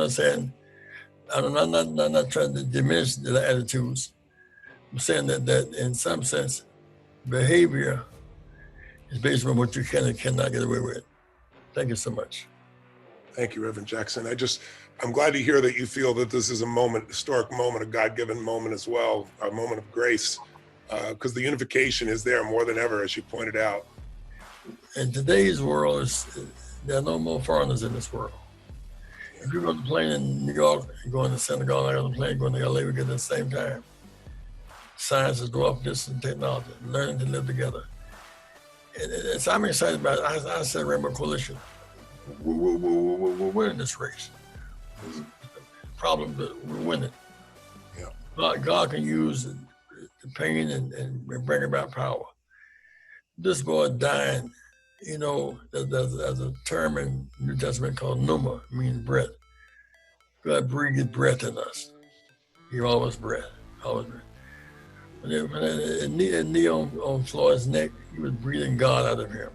I'm saying, I'm not trying to diminish the attitudes. I'm saying that in some sense, behavior is based on what you can and cannot get away with. Thank you so much. Thank you, Reverend Jackson. I'm glad to hear that you feel that this is a moment, historic moment, a God-given moment as well, a moment of grace, because the unification is there more than ever, as you pointed out. In today's world, there are no more foreigners in this world. If you go on the plane in New York and go into Senegal, I got on the plane going to LA, we get at the same time. Science is dwarf distance technology, learning to live together. So I'm excited about it. I said Rainbow Coalition. We're winning this race. The problem, but we're winning. Yeah. God can use the pain and bring about power. This boy dying, there's a term in New Testament called pneuma, means breath. God breathed breath in us. He always breath, always breath. When knee on Floyd's neck, he was breathing God out of him.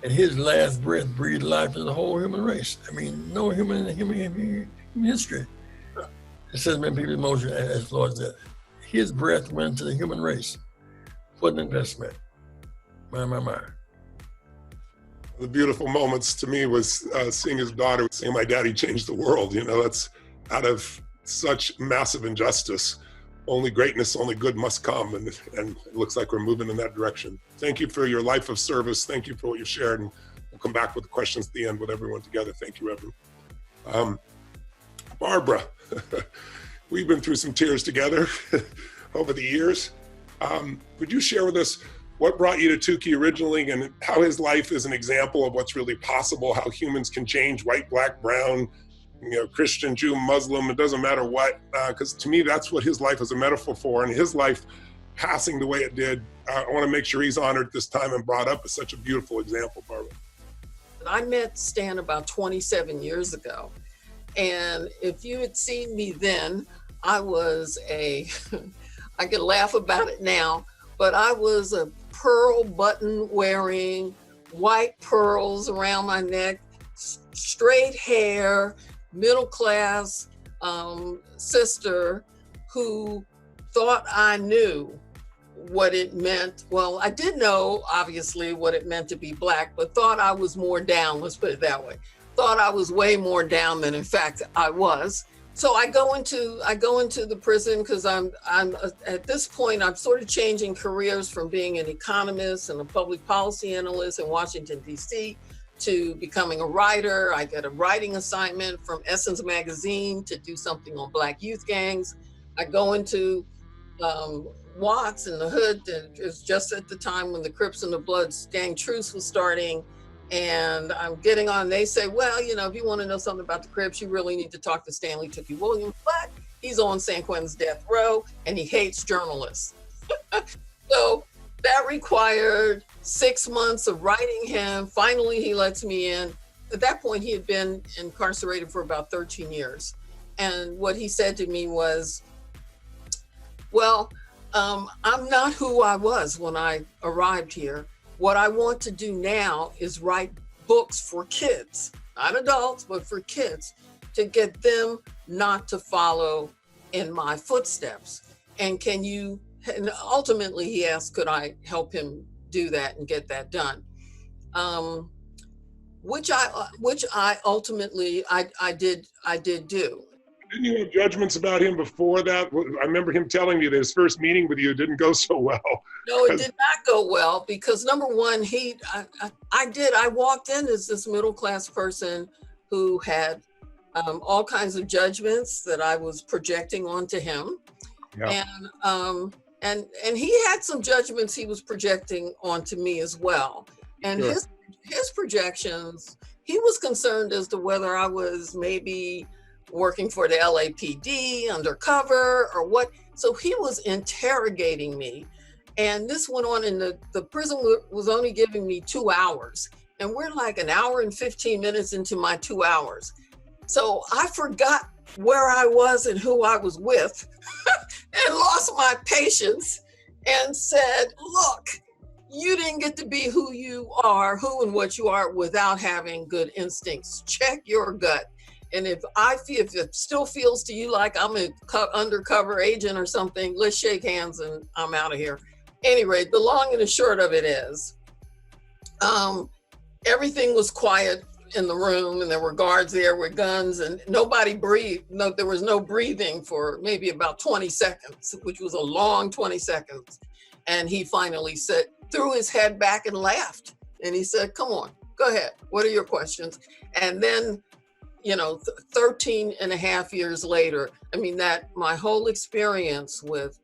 And his last breath breathed life to the whole human race. I mean, no human history. It says many people emotion, as Floyd said. His breath went to the human race. What an investment. My. The beautiful moments to me was seeing his daughter, seeing my daddy change the world. That's out of such massive injustice. Only greatness, only good must come, and it looks like we're moving in that direction. Thank you for your life of service. Thank you for what you shared, and we'll come back with the questions at the end with everyone together. Thank you, Reverend. Barbara, we've been through some tears together over the years. Would you share with us what brought you to Tukey originally, and how his life is an example of what's really possible, how humans can change, white, black, brown, Christian, Jew, Muslim, it doesn't matter what, because to me, that's what his life is a metaphor for. And his life passing the way it did, I want to make sure he's honored this time and brought up as such a beautiful example, Barbara. I met Stan about 27 years ago. And if you had seen me then, I was I could laugh about it now, but I was a pearl button wearing, white pearls around my neck, straight hair, middle class sister who thought I knew what it meant. Well, I did know, obviously, what it meant to be Black, but thought I was more down, let's put it that way. Thought I was way more down than in fact I was. So I go into the prison because I'm at this point, I'm sort of changing careers from being an economist and a public policy analyst in Washington, D.C., to becoming a writer. I get a writing assignment from Essence magazine to do something on Black youth gangs. I go into Watts in the Hood. It was just at the time when the Crips and the Bloods gang truce was starting. And I'm getting on, they say, well, if you want to know something about the Crips, you really need to talk to Stanley Tukey Williams, but he's on San Quentin's death row and he hates journalists. So that required 6 months of writing him. Finally, he lets me in. At that point, he had been incarcerated for about 13 years. And what he said to me was, well, I'm not who I was when I arrived here. What I want to do now is write books for kids, not adults, but for kids, to get them not to follow in my footsteps. And ultimately he asked, could I help him do that and get that done? Which I ultimately did do. Didn't you have judgments about him before that? I remember him telling me that his first meeting with you didn't go so well. No, it did not go well because number one, I walked in as this middle-class person who had all kinds of judgments that I was projecting onto him. Yeah. And he had some judgments he was projecting onto me as well. And sure. his projections, he was concerned as to whether I was maybe working for the LAPD undercover or what. So he was interrogating me. And this went on, and the prison was only giving me 2 hours. And we're like an hour and 15 minutes into my 2 hours. So I forgot where I was and who I was with and lost my patience and said, look, you didn't get to be who and what you are without having good instincts. Check your gut. And if it still feels to you like I'm an undercover agent or something, let's shake hands and I'm out of here. Anyway, the long and the short of it is, everything was quiet in the room, and there were guards there with guns, and nobody breathed. No, there was no breathing for maybe about 20 seconds, which was a long 20 seconds. And he finally threw his head back and laughed. And he said, "Come on, go ahead. What are your questions?" And then, 13 and a half years later, I mean, my whole experience with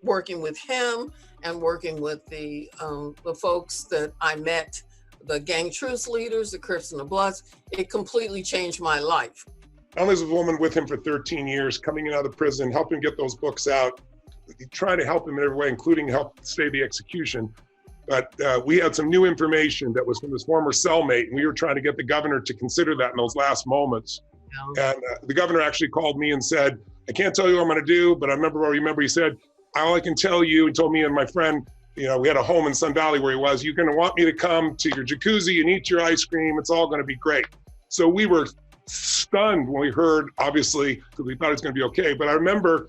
working with him and working with the folks that I met, the gang truce leaders, the Crips and the Bloods, it completely changed my life. I was a woman with him for 13 years, coming in out of prison, helping get those books out, trying to help him in every way, including help stay the execution. But we had some new information that was from his former cellmate, and we were trying to get the governor to consider that in those last moments. Yeah. And the governor actually called me and said, "I can't tell you what I'm going to do, but I remember he said, all I can tell you," he told me and my friend, we had a home in Sun Valley where he was, "You're going to want me to come to your jacuzzi and eat your ice cream. It's all going to be great." So we were stunned when we heard, obviously, because we thought it was going to be okay. But I remember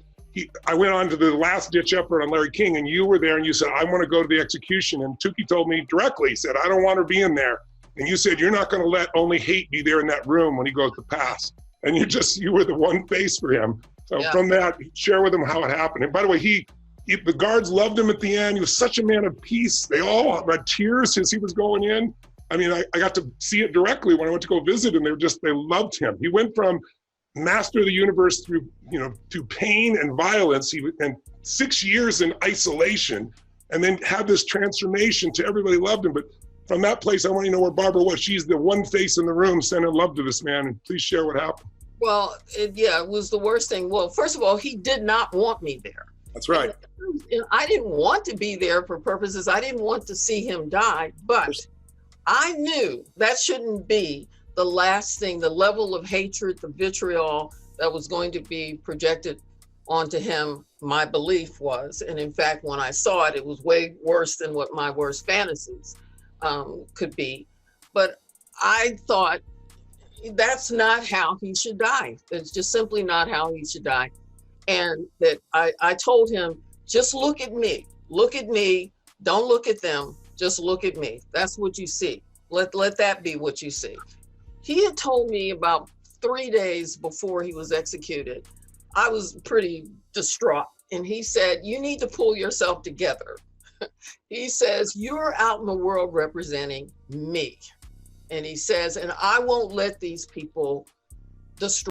I went on to the last ditch effort on Larry King, and you were there, and you said, "I want to go to the execution." And Tukey told me directly, he said, "I don't want her being there." And you said, "You're not going to let only hate be there in that room when he goes to pass." And you were the one face for him. So yeah. From that, share with him how it happened. And by the way, the guards loved him at the end. He was such a man of peace. They all had tears as he was going in. I mean, I got to see it directly when I went to go visit, and they loved him. He went from master of the universe through, to pain and violence. And 6 years in isolation, and then had this transformation to everybody loved him. But from that place, I want you to know where Barbara was. She's the one face in the room sending love to this man. And please share what happened. Well, it was the worst thing. Well, first of all, he did not want me there. That's right. And I didn't want to be there for purposes. I didn't want to see him die, but I knew that shouldn't be the last thing, the level of hatred, the vitriol that was going to be projected onto him, my belief was. And in fact, when I saw it, it was way worse than what my worst fantasies could be. But I thought, that's not how he should die. It's just simply not how he should die. And that I told him, just look at me. Look at me. Don't look at them. Just look at me. That's what you see. Let that be what you see. He had told me about 3 days before he was executed. I was pretty distraught. And he said, "You need to pull yourself together." He says, "You're out in the world representing me." And he says, "And I won't let these people destroy